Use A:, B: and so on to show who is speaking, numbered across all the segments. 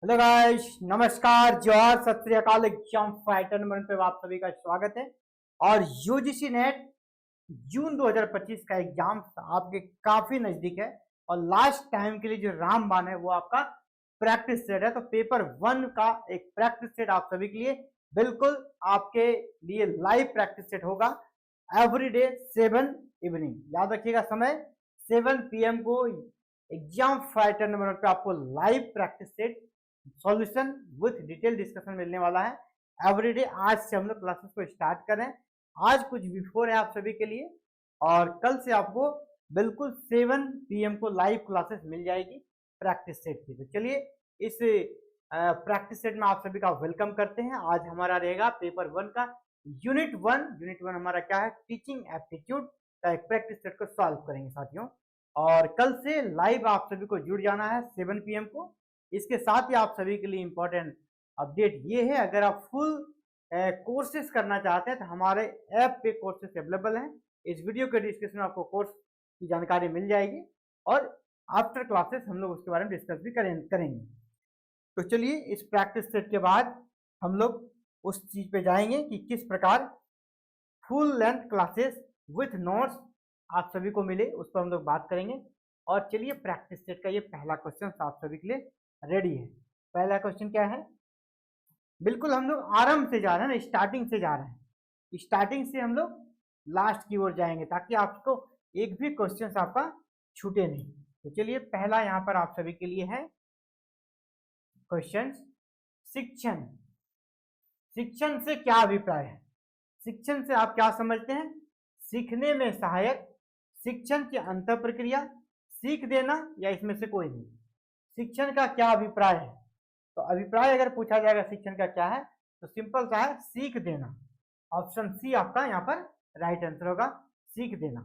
A: Hello guys, नमस्कार, जोहार, सत श्री अकाल। एग्जाम फाइटर नंबर पे आप सभी का स्वागत है। और यूजीसी नेट जून 2025 का एग्जाम आपके काफी नजदीक है और लास्ट टाइम के लिए जो रामबाण है वो आपका प्रैक्टिस सेट है। तो पेपर 1 का एक प्रैक्टिस सेट आप सभी के लिए बिल्कुल आपके लिए लाइव प्रैक्टिस सेट होगा एवरीडे 7 इवनिंग। याद रखिएगा समय 7 PM को एग्जाम फाइटर नंबर पे आपको live practice set solution with detail discussion मिलने वाला है एवरीडे। आज से हम लोग क्लासेस को स्टार्ट करें। आज कुछ बिफोर है आप सभी के लिए और कल से आपको बिल्कुल 7 PM को लाइव क्लासेस मिल जाएगी प्रैक्टिस सेट की। तो चलिए इस प्रैक्टिस सेट में आप सभी का वेलकम करते हैं। आज हमारा रहेगा पेपर 1 का यूनिट 1 हमारा क्या है, टीचिंग एप्टीट्यूड का एक प्रैक्टिस सेट को सॉल्व करेंगे साथियों। और कल से लाइव आप सभी को जुड़ जाना है 7 PM को। इसके साथ ही आप सभी के लिए इंपॉर्टेंट अपडेट ये है, अगर आप फुल कोर्सेज करना चाहते हैं तो हमारे ऐप पे कोर्सेज अवेलेबल हैं। इस वीडियो के डिस्क्रिप्शन में आपको कोर्स की जानकारी मिल जाएगी और आफ्टर क्लासेस हम लोग उसके बारे में डिस्कस भी करेंगे। तो चलिए इस प्रैक्टिस सेट के बाद हम लोग उस चीज पे जाएंगे कि किस प्रकार full length classes with notes आप सभी को मिले, उस पर हम लोग बात करेंगे। और चलिए प्रैक्टिस सेट का ये पहला क्वेश्चन आप सभी के लिए रेडी है। पहला क्वेश्चन क्या है, बिल्कुल हम लोग आरंभ से जा रहे हैं ना, स्टार्टिंग से जा रहे हैं। स्टार्टिंग से हम लोग लास्ट की ओर जाएंगे ताकि आपको एक भी क्वेश्चन आपका छूटे नहीं। तो चलिए पहला यहाँ पर आप सभी के लिए है क्वेश्चन, शिक्षण। शिक्षण से क्या अभिप्राय है? शिक्षण से आप क्या समझते हैं? सीखने में सहायक, शिक्षण की अंत प्रक्रिया, सीख देना या इसमें से कोई नहीं। शिक्षण का क्या अभिप्राय है? तो अभिप्राय अगर पूछा जाएगा शिक्षण का क्या है तो सिंपल सा है, सीख देना। ऑप्शन सी आपका यहाँ पर राइट आंसर होगा, सीख देना।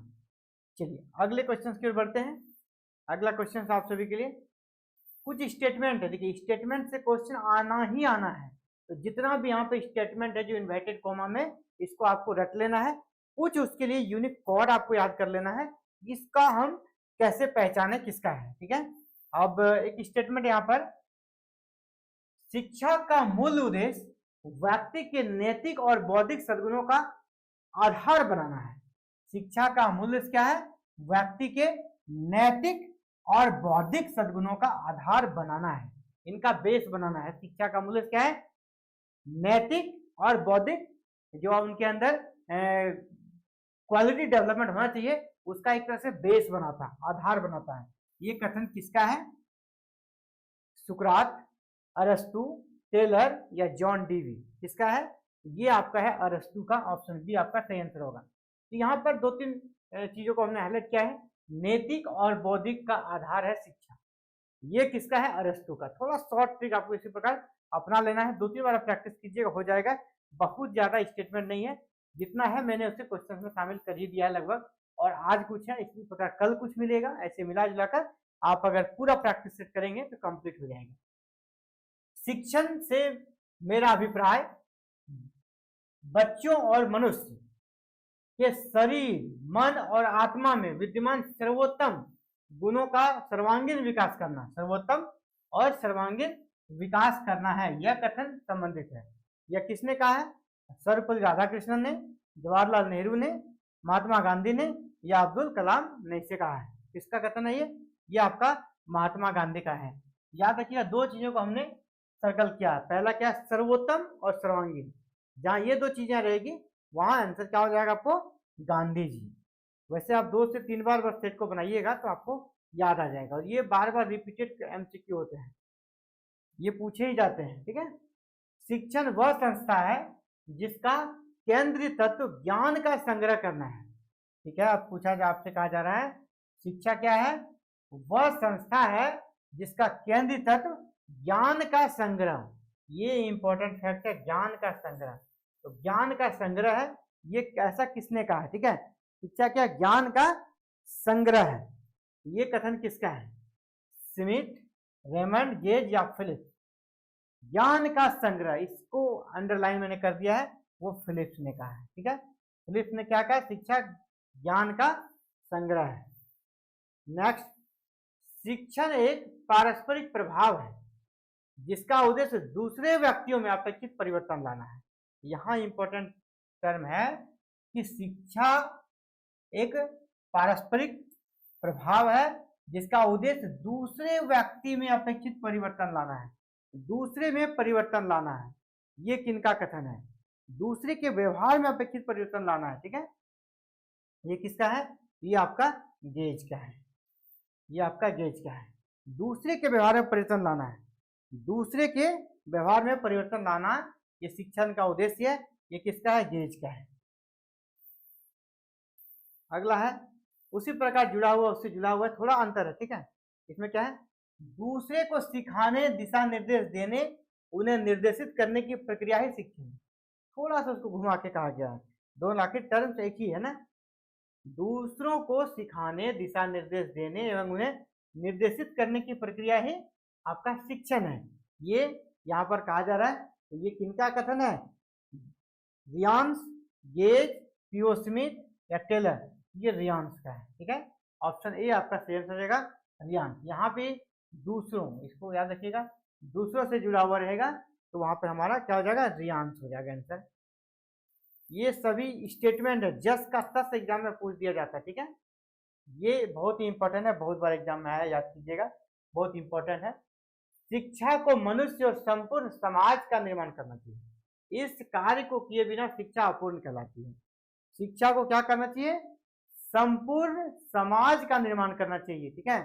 A: चलिए अगले क्वेश्चन की ओर बढ़ते हैं। अगला क्वेश्चन आप सभी के लिए कुछ स्टेटमेंट है। देखिए स्टेटमेंट से क्वेश्चन आना ही आना है, तो जितना भी यहाँ पे स्टेटमेंट है जो इन्वर्टेड कॉमा में, इसको आपको रट लेना है। कुछ उसके लिए यूनिक कोड आपको याद कर लेना है, इसका हम कैसे पहचाने किसका है। ठीक है, अब एक स्टेटमेंट यहाँ पर, शिक्षा का मूल उद्देश्य व्यक्ति के नैतिक और बौद्धिक सद्गुणों का आधार बनाना है। शिक्षा का मूल उद्देश्य क्या है? व्यक्ति के नैतिक और बौद्धिक सद्गुणों का आधार बनाना है, इनका बेस बनाना है। शिक्षा का मूल उद्देश्य क्या है? नैतिक और बौद्धिक, जो उनके अंदर क्वालिटी डेवलपमेंट होना चाहिए, उसका एक तरह से बेस बनाता है, आधार बनाता है। ये कथन किसका है? सुकरात, अरस्तु, टेलर या जॉन डीवी, किसका है? ये आपका है अरस्तु का। ऑप्शन बी आपका सही आंसर होगा। तो यहाँ पर दो तीन चीजों को हमने हाईलाइट किया है। नैतिक और बौद्धिक का आधार है शिक्षा, ये किसका है? अरस्तु का। थोड़ा शॉर्ट ट्रिक आपको इसी प्रकार अपना लेना है, 2-3 बार प्रैक्टिस कीजिएगा, हो जाएगा। बहुत ज्यादा स्टेटमेंट नहीं है, जितना है मैंने उसे क्वेश्चन में शामिल कर ही दिया है लगभग। और आज कुछ है इसी प्रकार कल कुछ मिलेगा, ऐसे मिला जुलाकर आप अगर पूरा प्रैक्टिस सेट करेंगे तो कंप्लीट हो जाएगा। शिक्षण से मेरा अभिप्राय बच्चों और मनुष्य के शरीर, मन और आत्मा में विद्यमान सर्वोत्तम गुणों का सर्वांगीण विकास करना, सर्वोत्तम और सर्वांगीण विकास करना है। यह कथन संबंधित है। यह किसने कहा है? सर्वपल्ली राधाकृष्णन ने, जवाहरलाल नेहरू ने, महात्मा गांधी ने या अब्दुल कलाम ने इसे कहा है। किसका कथन है ये आपका महात्मा गांधी का है। याद रखिएगा, दो चीजों को हमने सर्कल किया। पहला क्या? सर्वोत्तम और सर्वांगीण। जहां ये दो चीजें रहेगी वहां आंसर क्या हो जाएगा आपको? गांधी जी। वैसे आप 2 से 3 बार बस सेट को बनाइएगा तो आपको याद आ जाएगा। और ये बार बार रिपीटेड MCQ होते हैं, ये पूछे ही जाते हैं। ठीक है, शिक्षण वह संस्था है जिसका केंद्रीय तत्व ज्ञान का संग्रह करना है। ठीक है, अब पूछा जा, आपसे कहा जा रहा है शिक्षा क्या है? वह संस्था है जिसका केंद्रीय तत्व ज्ञान का संग्रह। ये इंपॉर्टेंट फैक्ट है, ज्ञान का संग्रह। तो ज्ञान का संग्रह है, ये ऐसा किसने कहा है? ठीक है, शिक्षा क्या? ज्ञान का संग्रह है। ये कथन किसका है? स्मिथ, रेमंड, गेज या फिलिप्स? ज्ञान का संग्रह, इसको अंडरलाइन मैंने कर दिया है, वो फिलिप्स ने कहा है। ठीक है, फिलिप्स ने क्या कहा? शिक्षा ज्ञान का संग्रह है। नेक्स्ट, शिक्षण एक पारस्परिक प्रभाव है। जिसका उद्देश्य दूसरे व्यक्तियों में अपेक्षित परिवर्तन लाना है। यहाँ इंपॉर्टेंट टर्म है कि शिक्षा एक पारस्परिक प्रभाव है जिसका उद्देश्य दूसरे व्यक्ति में अपेक्षित परिवर्तन लाना है, दूसरे में परिवर्तन लाना है। ये किनका कथन है? दूसरे के व्यवहार में अपेक्षित परिवर्तन लाना है। ठीक है, ये किसका है? ये आपका गेज का है, ये आपका गेज का है। दूसरे के व्यवहार में परिवर्तन लाना है, दूसरे के व्यवहार में परिवर्तन लाना ये शिक्षण का उद्देश्य है। ये किसका है? गेज का है। अगला है उसी प्रकार जुड़ा हुआ, उससे जुड़ा हुआ, थोड़ा अंतर है। ठीक है, इसमें क्या है? दूसरे को सिखाने, दिशा निर्देश देने, उन्हें निर्देशित करने की प्रक्रिया ही शिक्षण। थोड़ा सा उसको घुमा के कहा गया है, दोनों आखिर टर्म्स एक ही है ना। दूसरों को सिखाने, दिशा निर्देश देने एवं उन्हें निर्देशित करने की प्रक्रिया ही आपका शिक्षण है। ये यहाँ पर कहा जा रहा है। तो ये किनका कथन है? रियांस, गेज, पीओ स्मिथ या टेलर? ये रियांस का है। ठीक है, ऑप्शन ए आपका सही आंसर रहेगा, रियांस। यहाँ पे दूसरों, इसको याद रखिएगा, दूसरों से जुड़ा हुआ रहेगा तो वहां पर हमारा क्या हो जाएगा? रियांस हो जाएगा आंसर। ये सभी स्टेटमेंट है, जस का तस एग्जाम में पूछ दिया जाता है। ठीक है, ये बहुत ही इंपॉर्टेंट है, बहुत बार एग्जाम में आया, याद कीजिएगा, बहुत इंपॉर्टेंट है। शिक्षा को मनुष्य और संपूर्ण समाज का निर्माण करना चाहिए। इस कार्य को किए बिना शिक्षा अपूर्ण कहलाती है। शिक्षा को क्या करना चाहिए? संपूर्ण समाज का निर्माण करना चाहिए। ठीक है,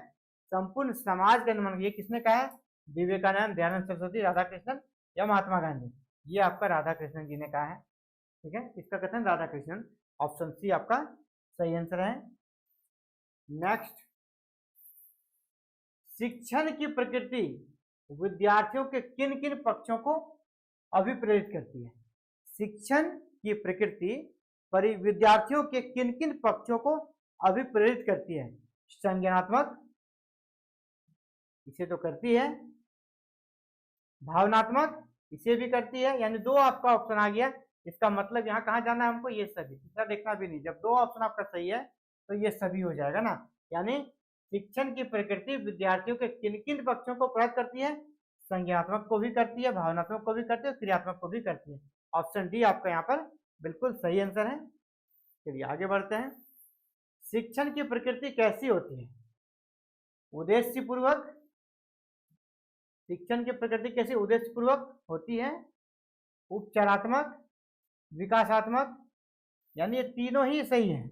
A: संपूर्ण समाज का निर्माण। ये किसने कहा है? विवेकानंद, दयानंद सरस्वती, राधा कृष्णन या महात्मा गांधी? ये आपका राधा कृष्णन जी ने कहा है। ठीक है, इसका कथन राधा कृष्णन। ऑप्शन सी आपका सही आंसर है। नेक्स्ट, शिक्षण की प्रकृति विद्यार्थियों के किन किन पक्षों को अभिप्रेरित करती है? शिक्षण की प्रकृति विद्यार्थियों के किन किन पक्षों को अभिप्रेरित करती है? संज्ञानात्मक, इसे तो करती है। भावनात्मक, इसे भी करती है। यानी दो आपका ऑप्शन आ गया। इसका मतलब यहाँ कहाँ जाना है हमको? ये सभी, तीसरा देखना भी नहीं। जब दो ऑप्शन आपका सही है तो ये सभी हो जाएगा ना। यानी शिक्षण की प्रकृति विद्यार्थियों के किन किन पक्षों को प्रभावित करती है? संज्ञानात्मक को भी करती है, भावनात्मक को भी करती है, क्रियात्मक को भी करती है। ऑप्शन डी आपका यहाँ पर बिल्कुल सही आंसर है। चलिए आगे बढ़ते हैं। शिक्षण की प्रकृति कैसी होती है? उद्देश्य पूर्वक। शिक्षण की प्रकृति कैसी? उद्देश्य पूर्वक होती है। उपचारात्मक, विकासात्मक, यानी ये तीनों ही सही है।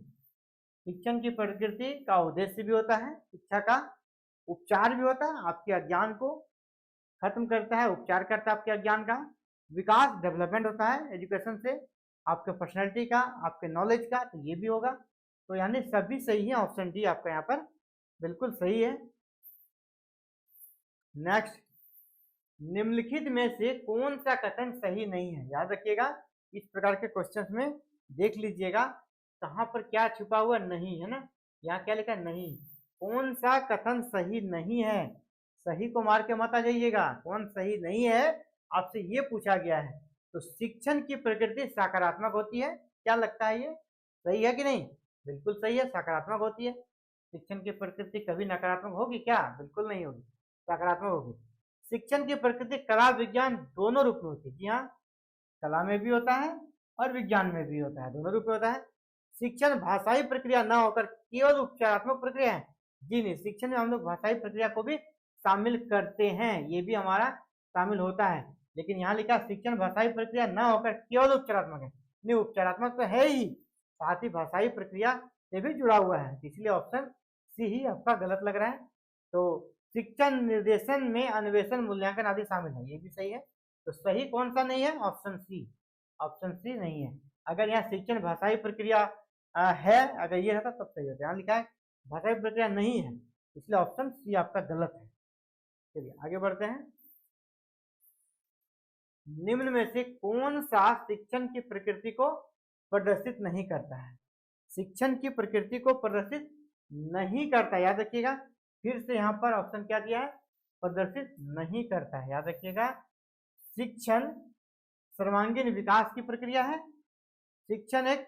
A: शिक्षण की प्रकृति का उद्देश्य भी होता है, शिक्षा का उपचार भी होता है, आपके अज्ञान को खत्म करता है, उपचार करता है आपके अज्ञान का। विकास, डेवलपमेंट होता है एजुकेशन से, आपके पर्सनैलिटी का, आपके नॉलेज का, तो ये भी होगा। तो यानी सभी सही है। ऑप्शन डी आपका यहाँ पर बिल्कुल सही है। नेक्स्ट, निम्नलिखित में से कौन सा कथन सही नहीं है? याद रखिएगा, इस प्रकार के क्वेश्चंस में देख लीजिएगा कहाँ पर क्या छुपा हुआ नहीं है ना। यहाँ क्या लिखा? नहीं। कौन सा कथन सही नहीं है? सही को मार के मत आ जाइएगा। कौन सही नहीं है आपसे ये पूछा गया है। तो शिक्षण की प्रकृति सकारात्मक होती है। क्या लगता है, ये सही है कि नहीं? बिल्कुल सही है, सकारात्मक होती है। शिक्षण की प्रकृति कभी नकारात्मक होगी क्या? बिल्कुल नहीं होगी, सकारात्मक होगी। शिक्षण की प्रकृति कला विज्ञान दोनों रूप में होती है। जी हाँ, कला में भी होता है और विज्ञान में भी होता है, दोनों रूप में होता है। शिक्षण भाषाई प्रक्रिया न होकर केवल उपचारात्मक प्रक्रिया है। जी नहीं, शिक्षण में हम लोग भाषाई प्रक्रिया को भी शामिल करते हैं, ये भी हमारा शामिल होता है। लेकिन यहाँ लिखा शिक्षण भाषाई प्रक्रिया न होकर केवल उपचारात्मक है। नहीं, उपचारात्मक तो है ही, साथ ही भाषाई प्रक्रिया से भी जुड़ा हुआ है। इसलिए ऑप्शन सी ही आपका गलत लग रहा है। तो शिक्षण निर्देशन में अन्वेषण, मूल्यांकन आदि शामिल है, ये भी सही है। तो सही कौन सा नहीं है? Option C. ऑप्शन सी नहीं है। अगर यहाँ शिक्षण भाषाई प्रक्रिया है, अगर ये रहता तब सही होता है। यहाँ लिखा है भाषाई प्रक्रिया नहीं है, इसलिए ऑप्शन सी आपका गलत है। चलिए आगे बढ़ते हैं। निम्न में से कौन सा शिक्षण की प्रकृति को प्रदर्शित नहीं करता है? शिक्षण की प्रकृति को प्रदर्शित नहीं करता, याद रखिएगा। फिर से यहाँ पर ऑप्शन क्या दिया है? प्रदर्शित नहीं करता है, याद रखिएगा। शिक्षण सर्वांगीण विकास की प्रक्रिया है। शिक्षण एक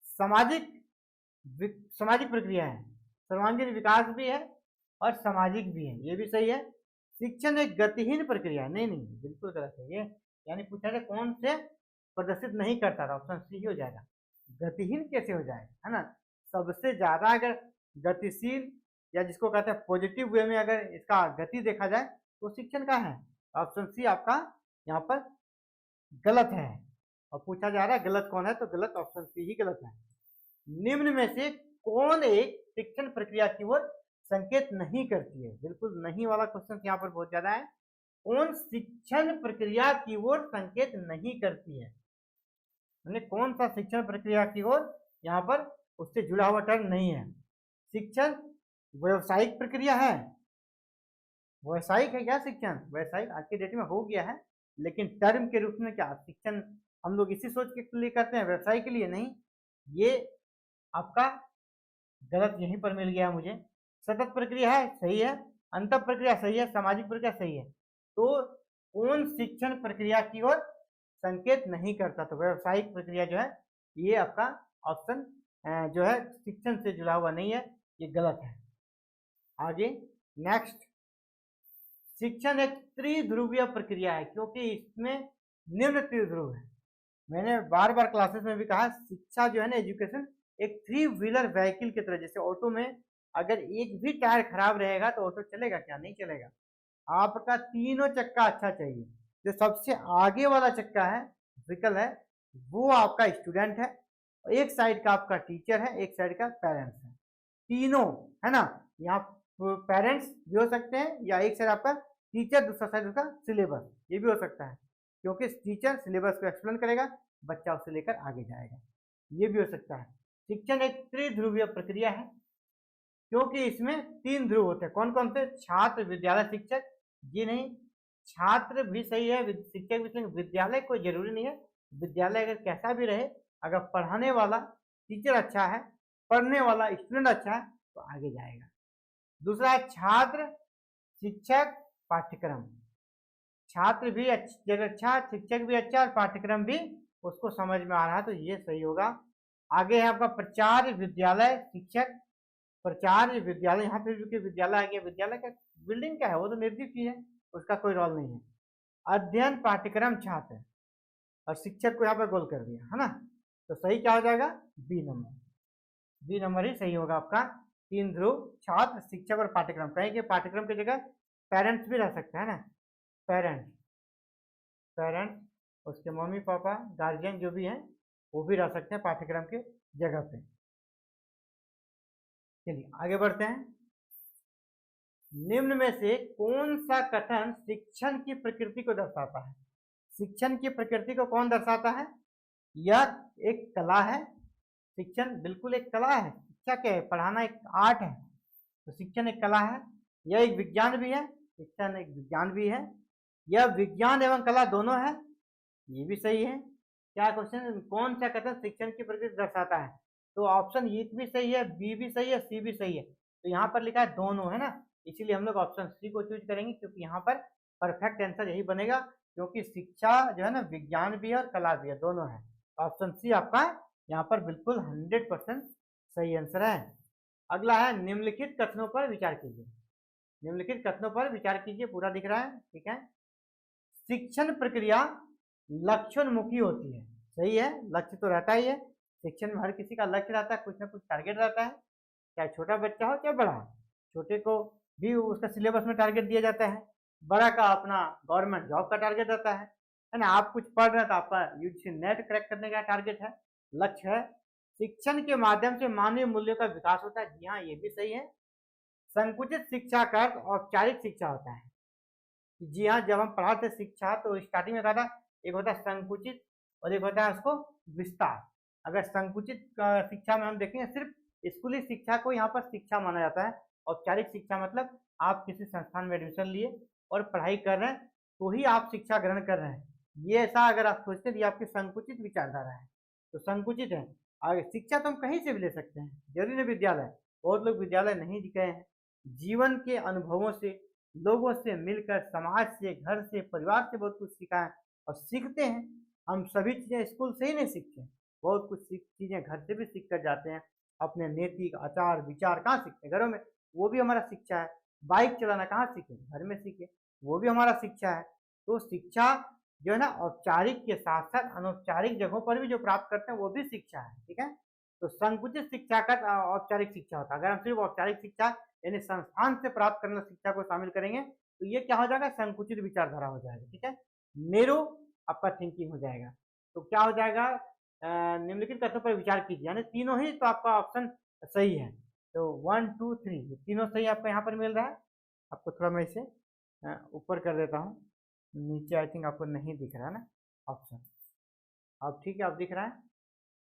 A: सामाजिक प्रक्रिया है, सर्वांगीण विकास भी है और सामाजिक भी है, ये भी सही है। शिक्षण एक गतिहीन प्रक्रिया, नहीं नहीं बिल्कुल गलत है ये। यानी पूछा जाए कौन से प्रदर्शित नहीं करता था, ऑप्शन सी हो जाएगा। गतिहीन कैसे हो जाएगा, है ना। सबसे ज्यादा अगर गतिशील या जिसको कहते हैं पॉजिटिव वे में अगर इसका गति देखा जाए तो शिक्षण का है। ऑप्शन सी आपका यहाँ पर गलत है। और पूछा जा रहा है गलत कौन है, तो गलत ऑप्शन सी ही गलत है। निम्न में से कौन एक शिक्षण प्रक्रिया की ओर संकेत नहीं करती है, बिल्कुल नहीं वाला क्वेश्चन यहाँ पर बहुत ज्यादा है। कौन शिक्षण प्रक्रिया की ओर संकेत नहीं करती है, कौन सा शिक्षण प्रक्रिया की ओर यहाँ पर उससे जुड़ा हुआ टर्म नहीं है। शिक्षण व्यवसायिक प्रक्रिया है, व्यवसायिक है क्या शिक्षण, व्यवसायिक आज की डेट में हो गया है, लेकिन टर्म के रूप में क्या शिक्षण हम लोग इसी सोच के लिए करते हैं, व्यवसाय के लिए नहीं। ये आपका गलत यहीं पर मिल गया मुझे। सतत प्रक्रिया है, सही है। अंत प्रक्रिया सही है, सामाजिक प्रक्रिया सही है। तो कौन शिक्षण प्रक्रिया की ओर संकेत नहीं करता, तो व्यवसायिक प्रक्रिया जो है ये आपका ऑप्शन जो है शिक्षण से जुड़ा हुआ नहीं है, ये गलत है। आगे नेक्स्ट, शिक्षण एक त्रिध्रुवीय प्रक्रिया है क्योंकि इसमें निम्न त्रिध्रुव है। मैंने बार बार क्लासेस में भी कहा, शिक्षा जो है ना, एजुकेशन एक 3 व्हीलर व्हीकल की तरह, जैसे ऑटो में अगर एक भी टायर खराब रहेगा तो ऑटो चलेगा क्या, नहीं चलेगा। आपका तीनों चक्का अच्छा चाहिए। जो सबसे आगे वाला चक्का है, व्हीकल है, वो आपका स्टूडेंट है, एक साइड का आपका टीचर है, एक साइड का पेरेंट्स है, तीनों, है ना। यहाँ पेरेंट्स भी हो सकते हैं या एक साइड आपका टीचर, दूसरा साइड उसका सिलेबस, ये भी हो सकता है क्योंकि टीचर सिलेबस को एक्सप्लेन करेगा, बच्चा उसे लेकर आगे जाएगा, ये भी हो सकता है। शिक्षण एक त्रिध्रुवीय प्रक्रिया है क्योंकि इसमें 3 ध्रुव होते हैं। कौन कौन से, छात्र, विद्यालय, शिक्षक। जी नहीं, छात्र भी सही है, शिक्षक भी सही, विद्यालय कोई जरूरी नहीं है। विद्यालय अगर कैसा भी रहे, अगर पढ़ाने वाला टीचर अच्छा है, पढ़ने वाला स्टूडेंट अच्छा है तो आगे जाएगा। दूसरा है छात्र, शिक्षक, पाठ्यक्रम। छात्र भी अच्छा, शिक्षक भी अच्छा और पाठ्यक्रम भी उसको समझ में आ रहा है, तो ये सही होगा। आगे है आपका प्राचार्य, विद्यालय, शिक्षक, प्राचार्य, विद्यालय। यहाँ पे भी विद्यालय आ गया, विद्यालय का बिल्डिंग क्या है, वो तो निर्जीव चीज है, उसका कोई रोल नहीं है। अध्ययन, पाठ्यक्रम, छात्र और शिक्षक को यहाँ पर गोल कर दिया, है ना। तो सही क्या हो जाएगा, बी नंबर, बी नंबर ही सही होगा आपका। 3 ध्रुव, छात्र, शिक्षक और पाठ्यक्रम। कहेंगे पाठ्यक्रम की जगह पेरेंट्स भी रह सकते हैं ना, पेरेंट्स, पेरेंट्स उसके मम्मी पापा गार्जियन जो भी हैं वो भी रह सकते हैं पाठ्यक्रम के जगह पे। चलिए आगे बढ़ते हैं। निम्न में से कौन सा कथन शिक्षण की प्रकृति को दर्शाता है, शिक्षण की प्रकृति को कौन दर्शाता है। यह एक कला है, शिक्षण बिल्कुल एक कला है। शिक्षा क्या है, पढ़ाना एक आर्ट है, तो शिक्षण एक कला है। यह एक विज्ञान भी है, शिक्षण एक विज्ञान भी है। यह विज्ञान एवं कला दोनों है, ये भी सही है। क्या क्वेश्चन, कौन सा कथन शिक्षण की प्रकृति दर्शाता है, तो ऑप्शन ए भी सही है, बी भी सही है, सी भी सही है। तो यहाँ पर लिखा है दोनों, है ना, इसीलिए हम लोग ऑप्शन सी को चूज करेंगे क्योंकि यहाँ पर परफेक्ट आंसर यही बनेगा, क्योंकि शिक्षा जो है ना विज्ञान भी है और कला भी है, दोनों है। ऑप्शन सी आपका यहाँ पर बिल्कुल 100% सही आंसर है। अगला है निम्नलिखित कथनों पर विचार कीजिए, निम्नलिखित कथनों पर विचार कीजिए, पूरा दिख रहा है, ठीक है। शिक्षण प्रक्रिया लक्ष्योन्मुखी होती है, सही है, लक्ष्य तो रहता ही है, शिक्षण में हर किसी का लक्ष्य रहता है, कुछ ना कुछ टारगेट रहता है, चाहे छोटा बच्चा हो चाहे बड़ा। छोटे को भी उसका सिलेबस में टारगेट दिया जाता है, बड़ा का अपना गवर्नमेंट जॉब का टारगेट रहता है ना। आप कुछ पढ़ रहे हैं तो आपका यूजीसी नेट क्रैक करने का टारगेट है, लक्ष्य है। शिक्षण के माध्यम से मानवीय मूल्यों का विकास होता है, जी हाँ ये भी सही है। संकुचित शिक्षा का अर्थ औपचारिक शिक्षा होता है, जी हाँ, जब हम पढ़ाते शिक्षा तो स्टार्टिंग में कहा था एक होता है संकुचित और एक होता है उसको विस्तार। अगर संकुचित शिक्षा में हम देखेंगे सिर्फ स्कूली शिक्षा को यहाँ पर शिक्षा माना जाता है। औपचारिक शिक्षा मतलब आप किसी संस्थान में एडमिशन लिए और पढ़ाई कर रहे हैं तो ही आप शिक्षा ग्रहण कर रहे हैं, ये ऐसा अगर आप सोचते हैं ये आपकी संकुचित विचारधारा है, तो संकुचित है। आगे शिक्षा तो हम कहीं से भी ले सकते हैं, जरूरी नहीं विद्यालय, बहुत लोग विद्यालय नहीं गए हैं, जीवन के अनुभवों से, लोगों से मिलकर, समाज से, घर से, परिवार से बहुत कुछ सीखा है और सीखते हैं। हम सभी चीज़ें स्कूल से ही नहीं सीखते, बहुत कुछ चीज़ें घर से भी सीख कर जाते हैं। अपने नैतिक आचार विचार कहाँ सीखते हैं, घरों में, वो भी हमारा शिक्षा है। बाइक चलाना कहाँ सीखे, घर में सीखे। वो भी हमारा शिक्षा है। तो शिक्षा जो है ना औपचारिक के साथ साथ अनौपचारिक जगहों पर भी जो प्राप्त करते हैं वो भी शिक्षा है, ठीक है। तो संकुचित शिक्षा का औपचारिक शिक्षा होता है। अगर हम सिर्फ औपचारिक शिक्षा यानी संस्थान से प्राप्त करने शिक्षा को शामिल करेंगे तो ये क्या हो जाएगा, संकुचित विचारधारा हो जाएगा, ठीक है। नेरो आपका थिंकिंग हो जाएगा। तो क्या हो जाएगा, निम्नलिखित तथ्यों पर विचार कीजिए, यानी तीनों ही तो आपका ऑप्शन सही है। तो 1 2 3 तीनों सही आपको यहाँ पर मिल रहा है। आपको थोड़ा मैं इसे ऊपर कर देता हूँ, नीचे आई थिंक आपको नहीं दिख रहा है ना ऑप्शन। अब ठीक है, अब दिख रहा है।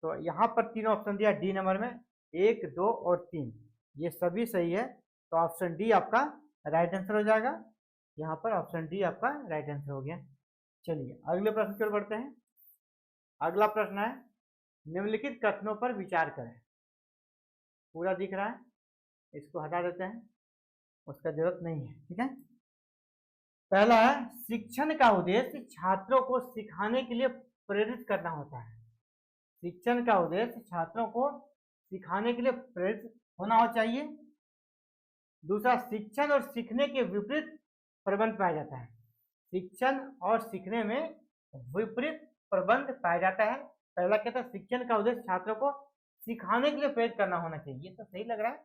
A: तो यहाँ पर तीनों ऑप्शन दिया डी नंबर में, 1 2 और 3, ये सभी सही है। तो ऑप्शन डी आपका राइट आंसर हो जाएगा। यहाँ पर ऑप्शन डी आपका राइट आंसर हो गया। चलिए अगले प्रश्न की ओर बढ़ते हैं। अगला प्रश्न है, निम्नलिखित कथनों पर विचार करें। पूरा दिख रहा है, इसको हटा देते हैं, उसका जरूरत नहीं है, ठीक है। पहला है, शिक्षण का उद्देश्य छात्रों को सिखाने के लिए प्रेरित करना होता है। शिक्षण का उद्देश्य छात्रों को सिखाने के लिए प्रेरित होना हो चाहिए। दूसरा, शिक्षण और सीखने के विपरीत प्रबंध पाया जाता है। शिक्षण और सीखने में विपरीत प्रबंध पाया जाता है। पहला कहता है शिक्षण का उद्देश्य छात्रों को सिखाने के लिए प्रेरित करना होना चाहिए, ये तो सही लग रहा है।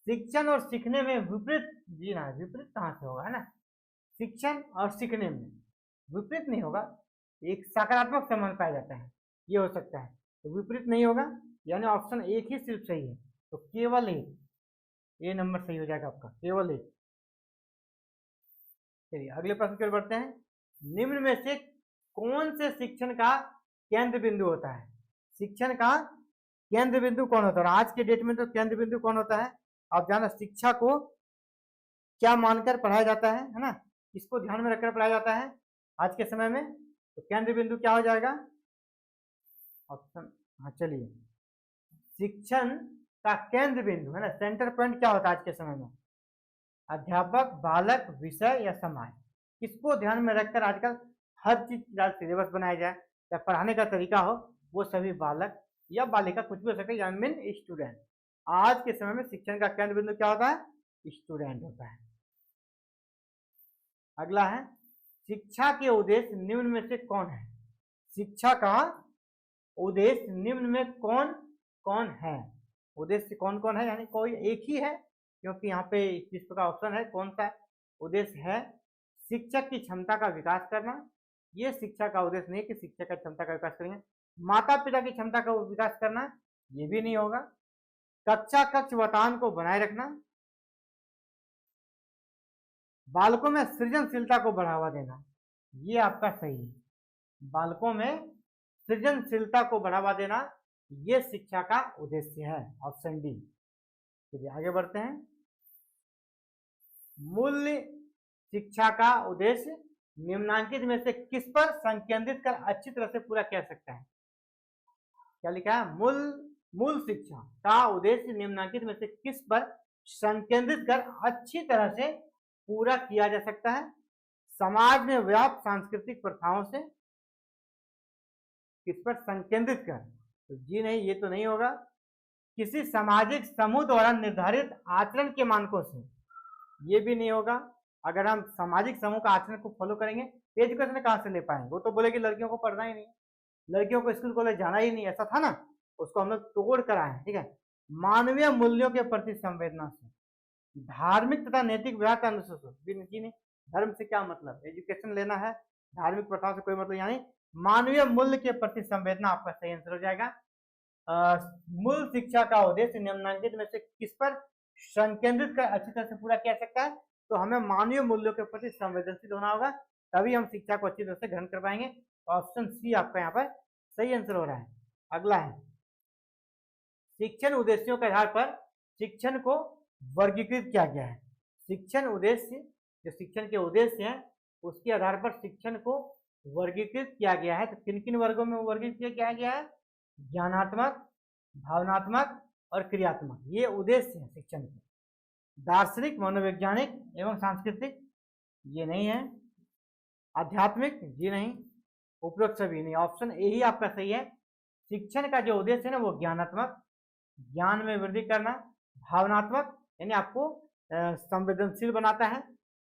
A: शिक्षण और सीखने में विपरीत, जी ना, विपरीत कहाँ से होगा, है ना। शिक्षण और सीखने में विपरीत नहीं होगा, एक सकारात्मक संबंध पाया जाता है, ये हो सकता है। तो विपरीत नहीं होगा, यानी ऑप्शन एक ही सिर्फ सही है। तो केवल एक, ए नंबर सही हो जाएगा आपका, केवल एक। चलिए अगले प्रश्न की ओर बढ़ते हैं। निम्न में से कौन से शिक्षण का केंद्र बिंदु होता है? शिक्षण का केंद्र बिंदु कौन होता है? आज के डेट में तो केंद्र बिंदु कौन होता है? आप जाना, शिक्षा को क्या मानकर पढ़ाया जाता है ना, इसको ध्यान में रखकर पढ़ाया जाता है आज के समय में। तो केंद्र बिंदु क्या हो जाएगा ऑप्शन, हाँ चलिए, शिक्षण का केंद्र बिंदु है ना, सेंटर पॉइंट क्या होता है आज के समय में? अध्यापक, बालक, विषय या समाज, इसको ध्यान में रखकर आजकल हर चीज सिलेबस बनाया जाए या पढ़ाने का तरीका हो, वो सभी बालक या बालिका कुछ भी हो सकता है, मीन स्टूडेंट। आज के समय में शिक्षण का केंद्र बिंदु क्या होता है? स्टूडेंट होता है। अगला है, शिक्षा के उद्देश्य निम्न में से कौन है? शिक्षा का उद्देश्य निम्न में कौन कौन है? उद्देश्य कौन कौन है, यानी कोई एक ही है, क्योंकि यहाँ पे इस का ऑप्शन है कौन सा उद्देश्य है। शिक्षक की क्षमता का विकास करना, ये शिक्षा का उद्देश्य नहीं कि शिक्षक की क्षमता का विकास करेंगे। माता पिता की क्षमता का विकास करना, ये भी नहीं होगा। कक्षा कक्ष वातावरण को बनाए रखना, बालकों में सृजनशीलता को बढ़ावा देना, ये आपका सही है। बालकों में सृजनशीलता को बढ़ावा देना, ये शिक्षा का उद्देश्य है, ऑप्शन डी। चलिए आगे बढ़ते हैं। मूल्य शिक्षा का उद्देश्य निम्नांकित में से किस पर संकेंद्रित कर अच्छी तरह से पूरा किया सकता है? क्या लिखा है? मूल शिक्षा का उद्देश्य निम्नांकित में से किस पर संकेंद्रित कर अच्छी तरह से पूरा किया जा सकता है? समाज में व्याप्त सांस्कृतिक प्रथाओं से किस पर संकेंद्रित कर? तो जी नहीं, ये तो नहीं होगा। किसी सामाजिक समूह द्वारा निर्धारित आचरण के मानकों से, ये भी नहीं होगा। अगर हम सामाजिक समूह का आचरण को फॉलो करेंगे तो एजुकेशन कहाँ से ले पाएंगे? वो तो बोले कि लड़कियों को पढ़ना ही नहीं, लड़कियों को स्कूल कॉलेज जाना ही नहीं, ऐसा था ना, उसको हम लोग तोड़ कर आए, ठीक है। मानवीय मूल्यों के प्रति संवेदनाशील, धार्मिक तथा नैतिक व्यवहार का अनुशासन, नहीं, धर्म से क्या मतलब, एजुकेशन लेना है, धार्मिक प्रथाओं से कोई मतलब, यानी मानवीय मूल्य के प्रति संवेदना आपका सही आंसर हो जाएगा। मूल शिक्षा का उद्देश्य निम्नलिखित में से किस पर संकेंद्रित कर अच्छी तरह से पूरा किया सकता है? तो हमें मानवीय मूल्यों के प्रति संवेदनशील होना होगा, तभी हम शिक्षा को अच्छी तरह से ग्रहण कर पाएंगे। ऑप्शन सी आपका यहाँ पर सही आंसर हो रहा है। अगला है, शिक्षण उद्देश्यों के आधार पर शिक्षण को वर्गीकृत किया गया है। शिक्षण उद्देश्य, जो शिक्षण के उद्देश्य हैं उसके आधार पर शिक्षण को वर्गीकृत किया गया है। तो किन किन वर्गों में वर्गीकृत किया गया है? ज्ञानात्मक, भावनात्मक और क्रियात्मक, ये उद्देश्य है शिक्षण के। दार्शनिक, मनोवैज्ञानिक एवं सांस्कृतिक, ये नहीं है। आध्यात्मिक, ये नहीं। उपरोक्त सभी नहीं, ऑप्शन ए ही आपका सही है। शिक्षण का जो उद्देश्य है ना वो ज्ञानात्मक, ज्ञान में वृद्धि करना, भावनात्मक यानी आपको संवेदनशील बनाता है,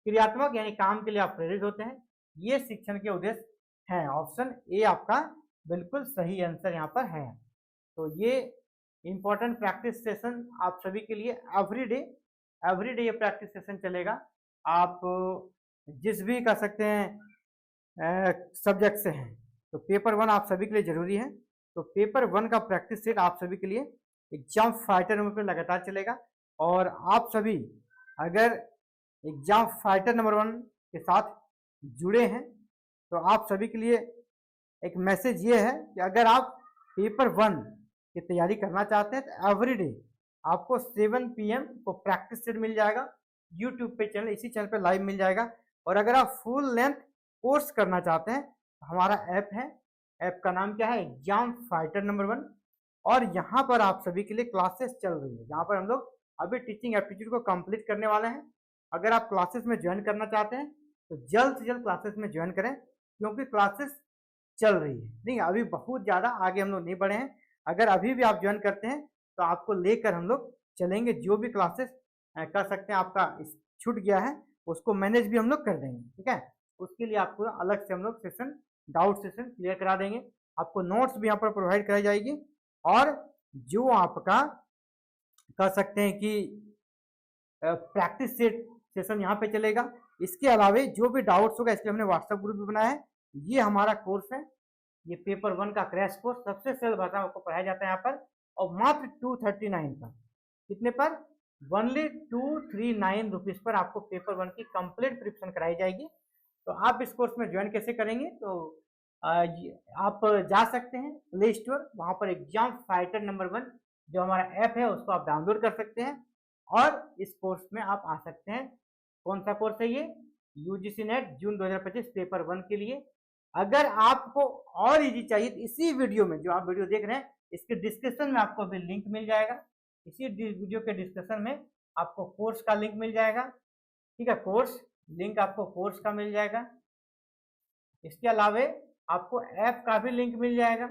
A: क्रियात्मक यानी काम के लिए आप प्रेरित होते हैं, ये शिक्षण के उद्देश्य हैं। ऑप्शन ए आपका बिल्कुल सही आंसर यहाँ पर है। तो ये इंपॉर्टेंट प्रैक्टिस सेशन आप सभी के लिए एवरी डे ये प्रैक्टिस सेशन चलेगा। आप जिस भी कर सकते हैं सब्जेक्ट से हैं, तो पेपर 1 आप सभी के लिए जरूरी है। तो पेपर 1 का प्रैक्टिस सेट आप सभी के लिए एग्जाम फाइटर नंबर पर लगातार चलेगा। और आप सभी अगर एग्जाम फाइटर नंबर 1 के साथ जुड़े हैं तो आप सभी के लिए एक मैसेज ये है कि अगर आप पेपर 1 की तैयारी करना चाहते हैं तो एवरीडे आपको 7 PM को प्रैक्टिस सेट मिल जाएगा यूट्यूब पे चैनल, इसी चैनल पे लाइव मिल जाएगा। और अगर आप फुल लेंथ कोर्स करना चाहते हैं तो हमारा ऐप है, ऐप का नाम क्या है, एग्जाम फाइटर नंबर 1। और यहाँ पर आप सभी के लिए क्लासेस चल रही है, जहाँ पर हम लोग अभी टीचिंग एप्टीट्यूड को कंप्लीट करने वाले हैं। अगर आप क्लासेस में ज्वाइन करना चाहते हैं तो जल्द से जल्द क्लासेस में ज्वाइन करें, क्योंकि क्लासेस चल रही है। नहीं, अभी बहुत ज़्यादा आगे हम लोग नहीं बढ़े हैं। अगर अभी भी आप ज्वाइन करते हैं तो आपको लेकर हम लोग चलेंगे। जो भी क्लासेस कर सकते हैं, आपका छूट गया है उसको मैनेज भी हम लोग कर देंगे, ठीक है। उसके लिए आपको अलग से हम लोग सेशन, डाउट सेशन क्लियर करा देंगे। आपको नोट्स भी यहाँ पर प्रोवाइड कराई जाएगी। और जो आपका कह सकते हैं कि प्रैक्टिस सेट सेशन यहाँ पे चलेगा। इसके अलावा जो भी डाउट्स होगा, इसके हमने व्हाट्सएप ग्रुप भी बनाया है। ये हमारा कोर्स है, ये पेपर 1 का क्रैश कोर्स सबसे सरल भाषा में आपको पढ़ाया जाता है यहाँ पर। और मात्र 239 पर, कितने पर, ओनली 239 रुपीज पर आपको पेपर 1 की कंप्लीट प्रिपरेशन कराई जाएगी। तो आप इस कोर्स में ज्वाइन कैसे करेंगे, तो आप जा सकते हैं प्ले स्टोर, वहाँ पर एग्जाम फाइटर नंबर 1 जो हमारा ऐप है उसको आप डाउनलोड कर सकते हैं और इस कोर्स में आप आ सकते हैं। कौन सा कोर्स है ये, यूजीसी नेट जून 2025 पेपर 1 के लिए। अगर आपको और इजी चाहिए तो इसी वीडियो में, जो आप वीडियो देख रहे हैं, इसके डिस्क्रिप्शन में आपको अभी लिंक मिल जाएगा। इसी वीडियो के डिस्क्रिप्शन में आपको कोर्स का लिंक मिल जाएगा, ठीक है। कोर्स लिंक आपको कोर्स का मिल जाएगा। इसके अलावा आपको ऐप का भी लिंक मिल जाएगा।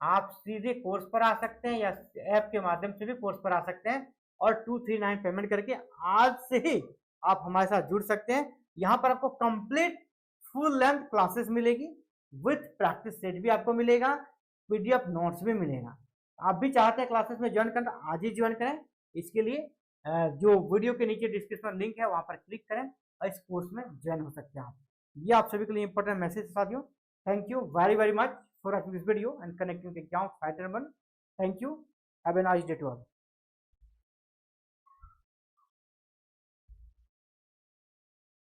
A: आप सीधे कोर्स पर आ सकते हैं या ऐप के माध्यम से भी कोर्स पर आ सकते हैं और 239 पेमेंट करके आज से ही आप हमारे साथ जुड़ सकते हैं। यहाँ पर आपको कंप्लीट फुल लेंथ क्लासेस मिलेगी, विथ प्रैक्टिस सेट भी आपको मिलेगा, PDF नोट्स भी मिलेगा। आप भी चाहते हैं क्लासेस में ज्वाइन करना, आज ही ज्वाइन करें। इसके लिए जो वीडियो के नीचे डिस्क्रिप्शन लिंक है वहाँ पर क्लिक करें और इस कोर्स में ज्वाइन हो सकते हैं आप। ये आप सभी के लिए इंपॉर्टेंट मैसेज साथियों। Thank you very much for watching this video and connecting with exam fighter 1. Thank you. Have a nice day to all.